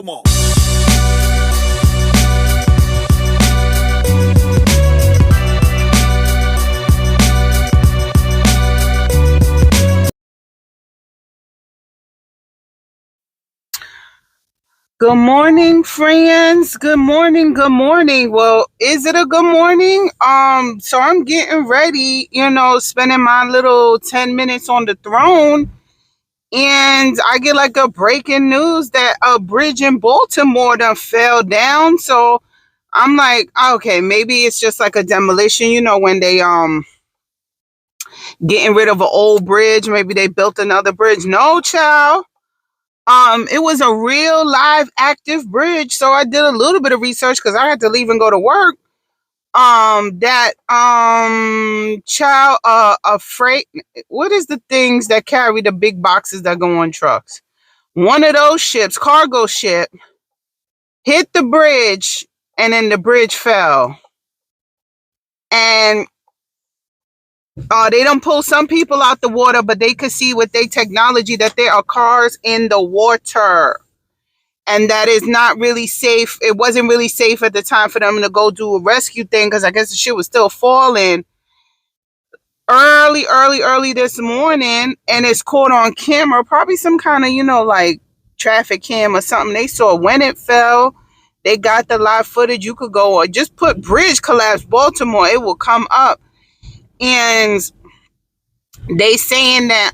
Baltimore. Good morning, friends. Good morning. Good morning. Well, is it a good morning? So I'm getting ready, spending my little 10 minutes on the throne, and I get like a breaking news that a bridge in Baltimore done fell down. So I'm like, okay, maybe it's just like a demolition, when they getting rid of an old bridge, maybe they built another bridge. No, child. It was a real live active bridge. So I did a little bit of research because I had to leave and go to work. That child a freight, what is the things that carry the big boxes that go on trucks? One of those ships, cargo ship, hit the bridge, and then the bridge fell. And they don't pull some people out the water, but they could see with their technology that there are cars in the water. And that is not really safe. It wasn't really safe at the time for them to go do a rescue thing because I guess the shit was still falling early this morning, and it's caught on camera. Probably some kind of, like traffic cam or something. They saw when it fell. They got the live footage. You could go or just put bridge collapse Baltimore. It will come up. And they saying that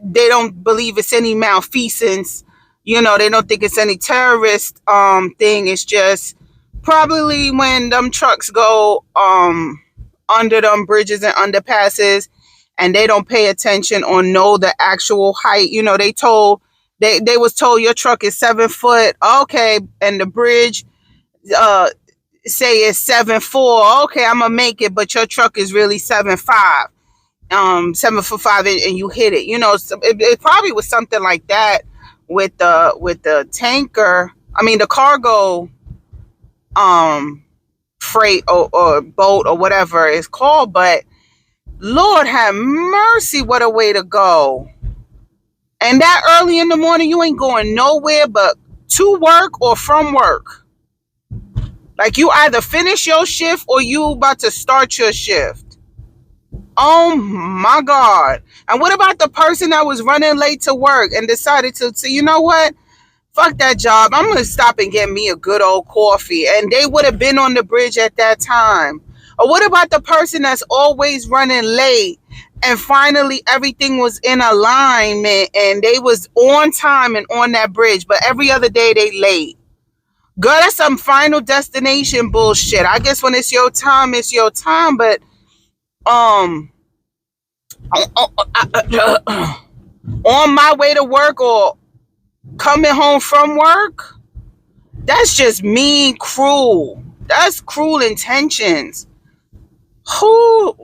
they don't believe it's any malfeasance. They don't think it's any terrorist thing. It's just probably when them trucks go under them bridges and underpasses, and they don't pay attention or know the actual height. They was told your truck is 7 foot, okay, and the bridge say it's 7'4". Okay, I'm gonna make it, but your truck is really 7'5". 7'5", and you hit it. So it probably was something like that with the tanker. I mean the cargo freight or boat or whatever it's called. But Lord have mercy, what a way to go. And that early in the morning, you ain't going nowhere but to work or from work. Like you either finish your shift or you about to start your shift. Oh my God. And what about the person that was running late to work and decided to say, you know what? Fuck that job. I'm going to stop and get me a good old coffee. And they would have been on the bridge at that time. Or what about the person that's always running late and finally everything was in alignment and they was on time and on that bridge, but every other day they late? Girl, that's some final destination bullshit. I guess when it's your time, it's your time. But on my way to work or coming home from work, that's just mean, cruel. That's cruel intentions. Who?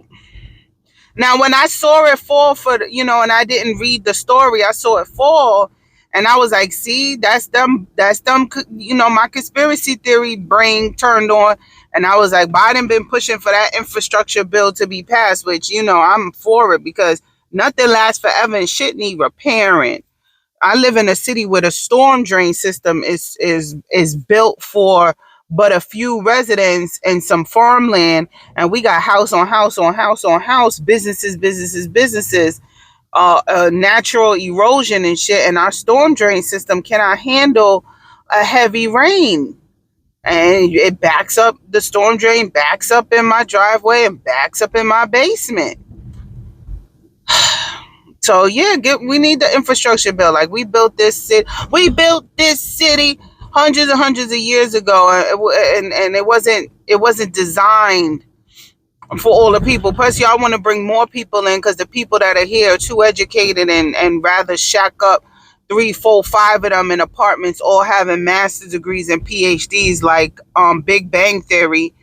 Now, when I saw it fall and I didn't read the story, I saw it fall, and I was like, see, that's them, my conspiracy theory brain turned on, and I was like, Biden been pushing for that infrastructure bill to be passed, which, I'm for it because nothing lasts forever and shit need repairing. I live in a city where the storm drain system is built for but a few residents and some farmland, and we got house on house on house on house, businesses, natural erosion and shit, and our storm drain system cannot handle a heavy rain, and it backs up. The storm drain backs up in my driveway and backs up in my basement. So yeah, we need the infrastructure bill. Like we built this city hundreds and hundreds of years ago, and it wasn't designed for all the people. Plus, y'all want to bring more people in because the people that are here are too educated and rather shack up 3, 4, 5 of them in apartments, all having master's degrees and PhDs, like Big Bang Theory.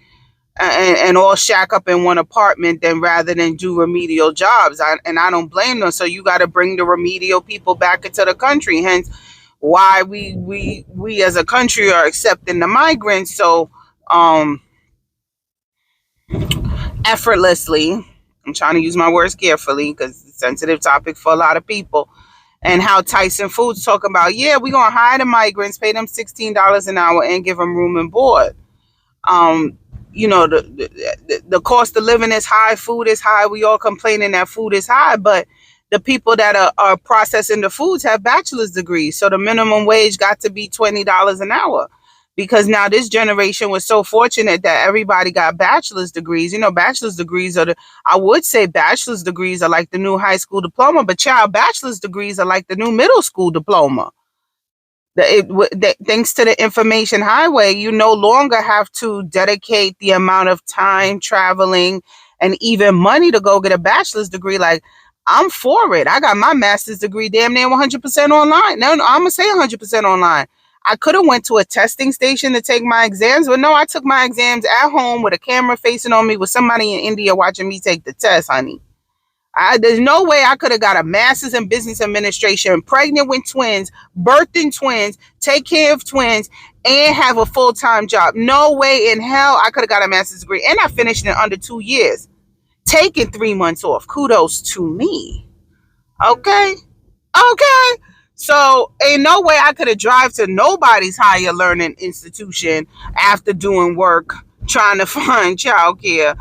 And all shack up in one apartment than rather than do remedial jobs. I don't blame them. So you got to bring the remedial people back into the country. Hence why we as a country are accepting the migrants so effortlessly. I'm trying to use my words carefully because it's a sensitive topic for a lot of people. And how Tyson Foods talking about, yeah, we're gonna hire the migrants, pay them $16 an hour, and give them room and board. Um, the cost of living is high, food is high. We all complaining that food is high, but the people that are processing the foods have bachelor's degrees. So the minimum wage got to be $20 an hour, because now this generation was so fortunate that everybody got bachelor's degrees. Bachelor's degrees I would say bachelor's degrees are like the new high school diploma, but bachelor's degrees are like the new middle school diploma. Thanks to the information highway, you no longer have to dedicate the amount of time traveling and even money to go get a bachelor's degree. Like, I'm for it. I got my master's degree damn near 100% online. No, I'm gonna say 100% online. I could have went to a testing station to take my exams, but no, I took my exams at home with a camera facing on me with somebody in India watching me take the test, honey. There's no way I could have got a master's in business administration, pregnant with twins, birthing twins, take care of twins, and have a full-time job. No way in hell I could have got a master's degree. And I finished in under 2 years, taking 3 months off. Kudos to me. Okay. So ain't no way I could have drive to nobody's higher learning institution after doing work trying to find childcare.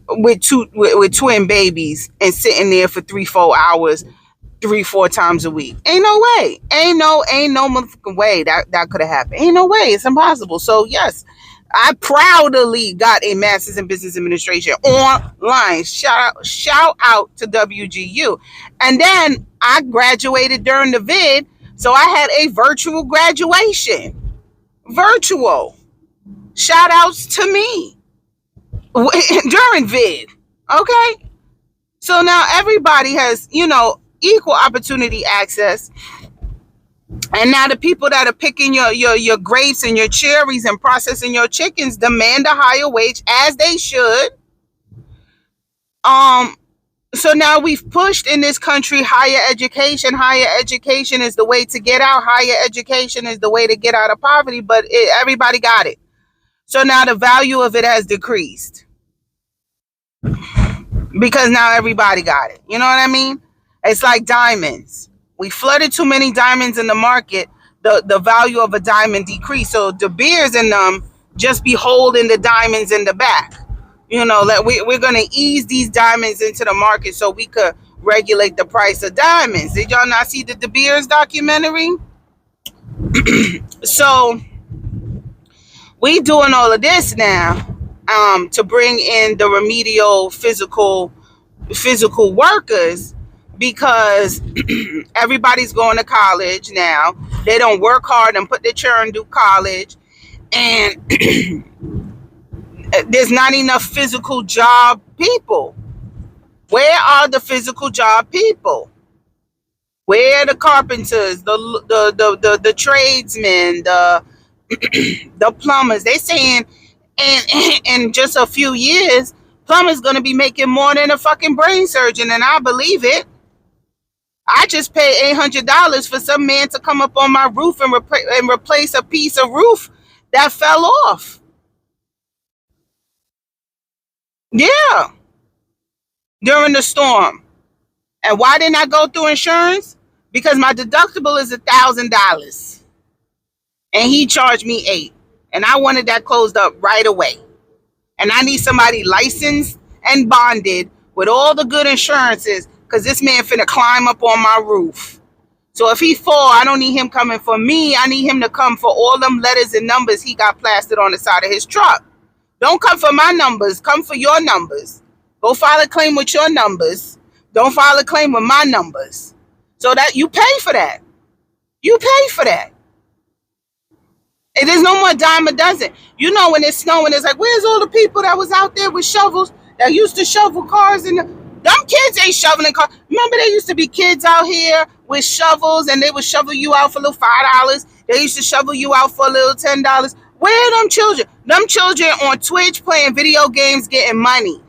With twin babies and sitting there for 3-4 hours 3-4 times a week. Ain't no way. Ain't no motherfucking way that could have happened. Ain't no way. It's impossible. So yes, I proudly got a master's in business administration online. Shout out to WGU. And then I graduated during the vid, so I had a virtual graduation. Virtual. Shout outs to me. During vid. Okay, so now everybody has equal opportunity access, and now the people that are picking your grapes and your cherries and processing your chickens demand a higher wage, as they should. So now we've pushed in this country higher education. Higher education is the way to get out. Higher education is the way to get out of poverty, but everybody got it. So now the value of it has decreased, because now everybody got it. You know what I mean? It's like diamonds. We flooded too many diamonds in the market. The value of a diamond decreased. So De Beers and them just be holding the diamonds in the back. We're going to ease these diamonds into the market so we could regulate the price of diamonds. Did y'all not see the De Beers documentary? So we doing all of this now to bring in the remedial physical workers, because everybody's going to college now. They don't work hard and put their children through college, and there's not enough physical job people. Where are the physical job people? Where are the carpenters, the tradesmen, the plumbers? They saying in just a few years, plumber's gonna be making more than a fucking brain surgeon, and I believe it. I just paid $800 for some man to come up on my roof and replace a piece of roof that fell off. Yeah, during the storm. And why didn't I go through insurance? Because my deductible is $1,000, and he charged me $800, and I wanted that closed up right away. And I need somebody licensed and bonded with all the good insurances, because this man finna climb up on my roof. So if he fall, I don't need him coming for me. I need him to come for all them letters and numbers he got plastered on the side of his truck. Don't come for my numbers. Come for your numbers. Go file a claim with your numbers. Don't file a claim with my numbers. So that you pay for that. You pay for that. It is no more dime a dozen. When it's snowing, it's like, where's all the people that was out there with shovels that used to shovel cars? And them kids ain't shoveling cars. Remember, there used to be kids out here with shovels, and they would shovel you out for a little $5. They used to shovel you out for a little $10. Where are them children? Them children on Twitch playing video games, getting money.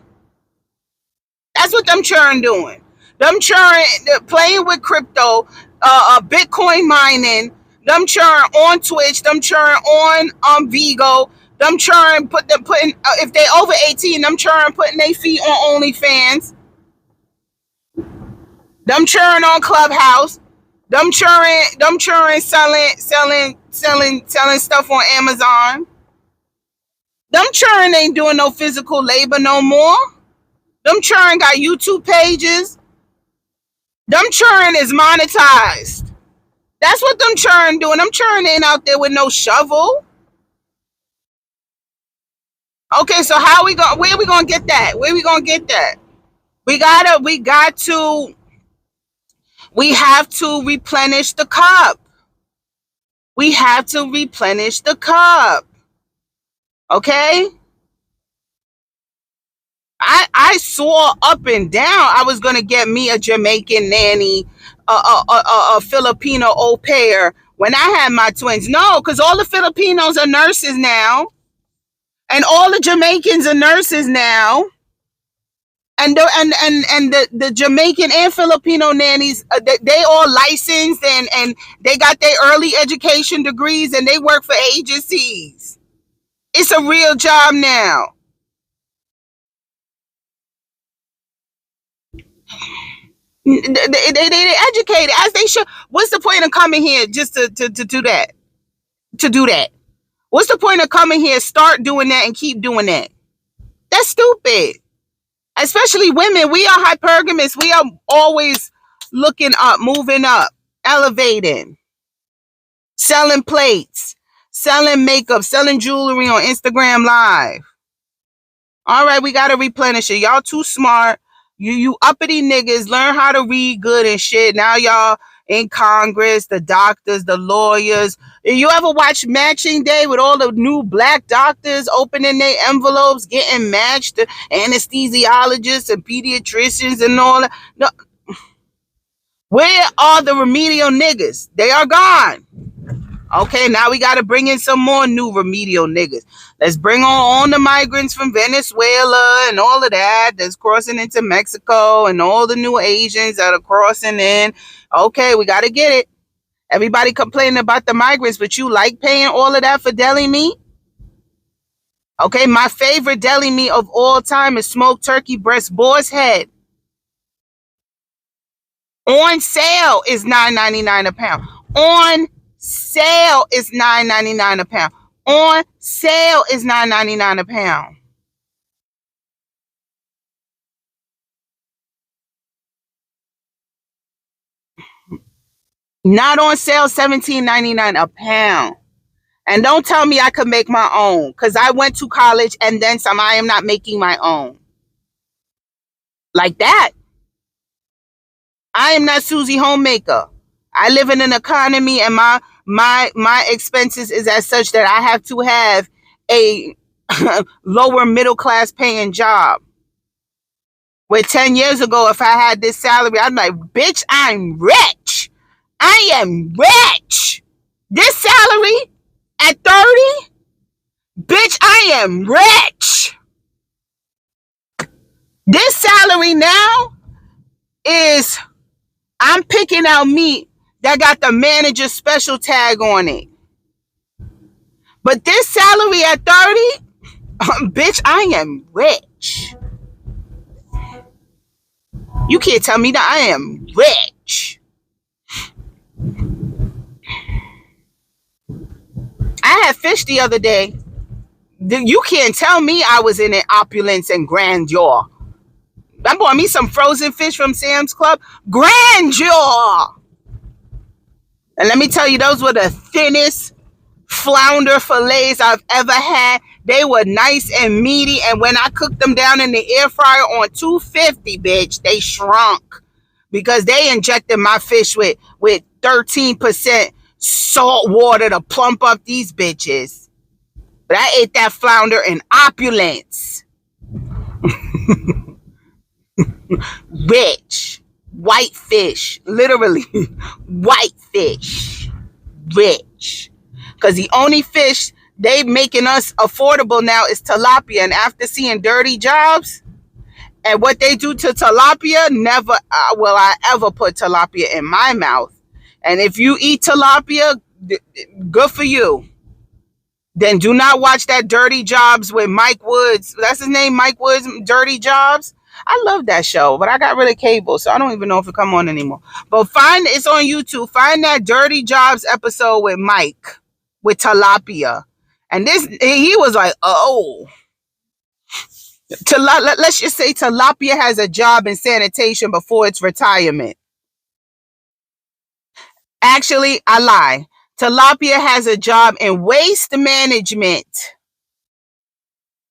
That's what them children doing. Them children playing with crypto, Bitcoin mining. Them churn on Twitch, them churn on Vigo, them churn putting if they over 18, them churn putting their feet on OnlyFans. Them churn on Clubhouse. Them churn selling stuff on Amazon. Them churn ain't doing no physical labor no more. Them churn got YouTube pages. Them churn is monetized. That's what them churn doing. Them churn ain't out there with no shovel. Okay, so how we going? Where we gonna get that? Where we gonna get that? We have to replenish the cup. We have to replenish the cup. Okay? I saw up and down I was gonna get me a Jamaican nanny, a Filipino au pair when I had my twins. No, because all the Filipinos are nurses now, and all the Jamaicans are nurses now, and the Jamaican and Filipino nannies, they all licensed and they got their early education degrees and they work for agencies. It's a real job now. They educated as they should. What's the point of coming here just to do that? To do that? What's the point of coming here? Start doing that and keep doing that. That's stupid. Especially women, we are hypergamous. We are always looking up, moving up, elevating, selling plates, selling makeup, selling jewelry on Instagram Live. All right, we gotta replenish it. Y'all too smart. You uppity niggas learn how to read good and shit. Now y'all in Congress, the doctors, the lawyers. You ever watch Matching Day with all the new black doctors opening their envelopes, getting matched to anesthesiologists and pediatricians and all that? No. Where are the remedial niggas? They are gone. Okay, now we got to bring in some more new remedial niggas. Let's bring on the migrants from Venezuela and all of that that's crossing into Mexico and all the new Asians that are crossing in. Okay, we got to get it. Everybody complaining about the migrants, but you like paying all of that for deli meat? Okay, my favorite deli meat of all time is smoked turkey breast boar's head. On sale is $9.99 a pound. On sale is $9.99 a pound. On sale is $9.99 a pound. Not on sale, $17.99 a pound. And don't tell me I could make my own, because I went to college and then some. I am not making my own. Like that. I am not Susie Homemaker. I live in an economy and my expenses is as such that I have to have a lower middle class paying job. Where 10 years ago, if I had this salary, I'd be like, bitch, I'm rich. I am rich. This salary at 30, bitch, I am rich. This salary now is, I'm picking out meat that got the manager special tag on it. But this salary at 30, bitch, I am rich. You can't tell me that I am rich. I had fish the other day. You can't tell me I was in an opulence and grandeur. I bought me some frozen fish from Sam's Club. Grandeur! And let me tell you, those were the thinnest flounder fillets I've ever had. They were nice and meaty, and when I cooked them down in the air fryer on 250, bitch, they shrunk because they injected my fish with 13% salt water to plump up these bitches. But I ate that flounder in opulence. Rich. White fish. Literally. White fish. Rich. Because the only fish they making us affordable now is tilapia. And after seeing Dirty Jobs and what they do to tilapia, never will I ever put tilapia in my mouth. And if you eat tilapia, good for you. Then do not watch that Dirty Jobs with Mike Woods. That's his name, Mike Woods, Dirty Jobs. I love that show, but I got rid of cable, so I don't even know if it come on anymore. But it's on YouTube. Find that Dirty Jobs episode with Mike, with Tilapia. And he was like, oh, let's just say Tilapia has a job in sanitation before its retirement. Actually, I lie. Tilapia has a job in waste management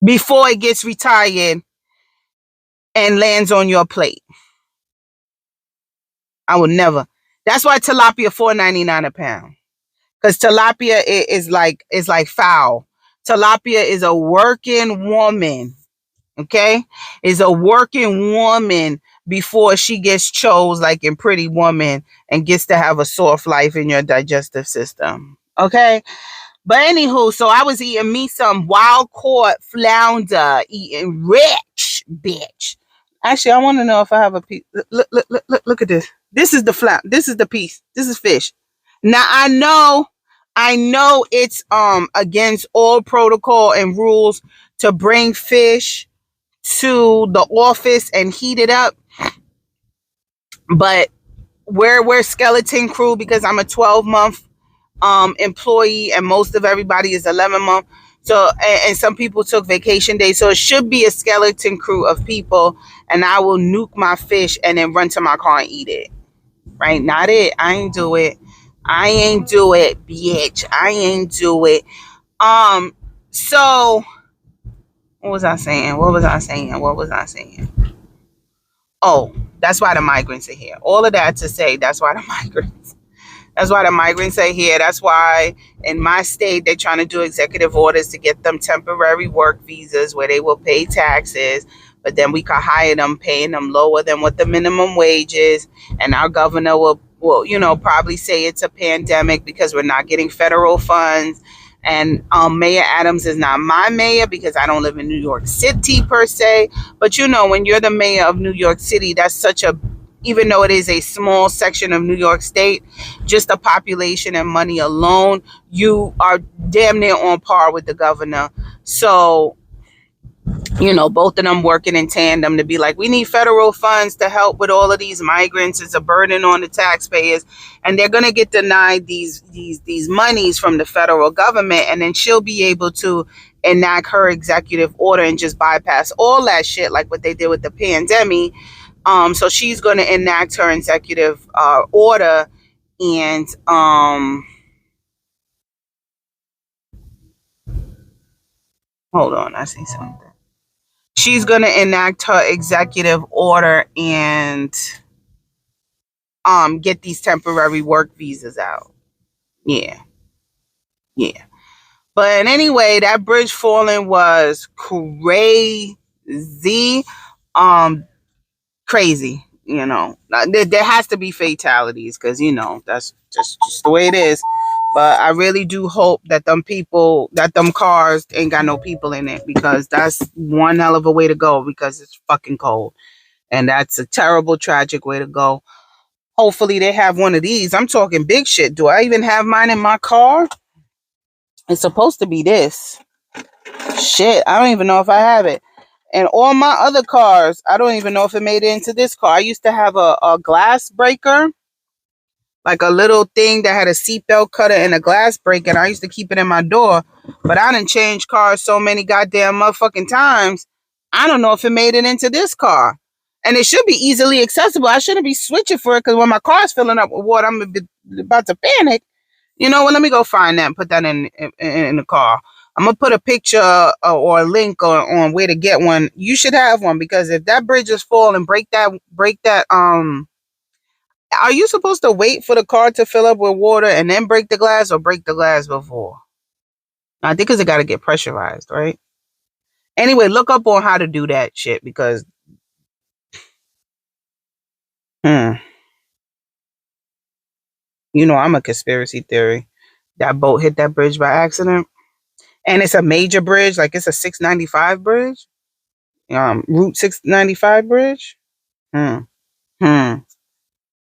before it gets retired and lands on your plate. I would never. That's why tilapia $4.99 a pound. Because tilapia is like foul. Tilapia is a working woman. Okay? Is a working woman before she gets chose like in Pretty Woman and gets to have a soft life in your digestive system. Okay? But anywho, so I was eating me some wild caught flounder, eating rich, bitch. Actually, I want to know if I have a piece. Look at this. This is the This is the piece. This is fish. Now I know it's against all protocol and rules to bring fish to the office and heat it up, but we're skeleton crew because I'm a 12-month employee and most of everybody is 11-month. So and some people took vacation days, so it should be a skeleton crew of people, and I will nuke my fish and then run to my car and eat it. Right? Not it. I ain't do it. I ain't do it, bitch. I ain't do it. So what was I saying? Oh, that's why the migrants are here. All of that to say, that's why the migrants are here. That's why in my state, they're trying to do executive orders to get them temporary work visas where they will pay taxes, but then we can hire them, paying them lower than what the minimum wage is. And our governor will probably say it's a pandemic because we're not getting federal funds. And Mayor Adams is not my mayor because I don't live in New York City per se. But when you're the mayor of New York City, that's such a, even though it is a small section of New York State, just the population and money alone, you are damn near on par with the governor. So, both of them working in tandem to be like, we need federal funds to help with all of these migrants. It's a burden on the taxpayers, and they're going to get denied these monies from the federal government, and then she'll be able to enact her executive order and just bypass all that shit like what they did with the pandemic. So she's going to enact her executive order, and hold on, I see something. She's going to enact her executive order and get these temporary work visas out. Yeah. But anyway, that bridge falling was crazy. Crazy. There has to be fatalities because that's just the way it is. But I really do hope that them cars ain't got no people in it, because that's one hell of a way to go, because it's fucking cold. And that's a terrible, tragic way to go. Hopefully they have one of these. I'm talking big shit. Do I even have mine in my car? It's supposed to be this. Shit, I don't even know if I have it. And all my other cars, I don't even know if it made it into this car. I used to have a glass breaker, like a little thing that had a seatbelt cutter and a glass breaker, and I used to keep it in my door. But I done changed cars so many goddamn motherfucking times, I don't know if it made it into this car. And it should be easily accessible. I shouldn't be switching for it, because when my car's filling up with water, I'm about to panic. Well, let me go find that and put that in the car. I'm going to put a picture or a link on where to get one. You should have one, because if that bridge is full and break that, are you supposed to wait for the car to fill up with water and then break the glass, or break the glass before? I think because it got to get pressurized, right? Anyway, look up on how to do that shit, because I'm a conspiracy theory. That boat hit that bridge by accident. And it's a major bridge, like it's a 695 bridge. Route 695 bridge.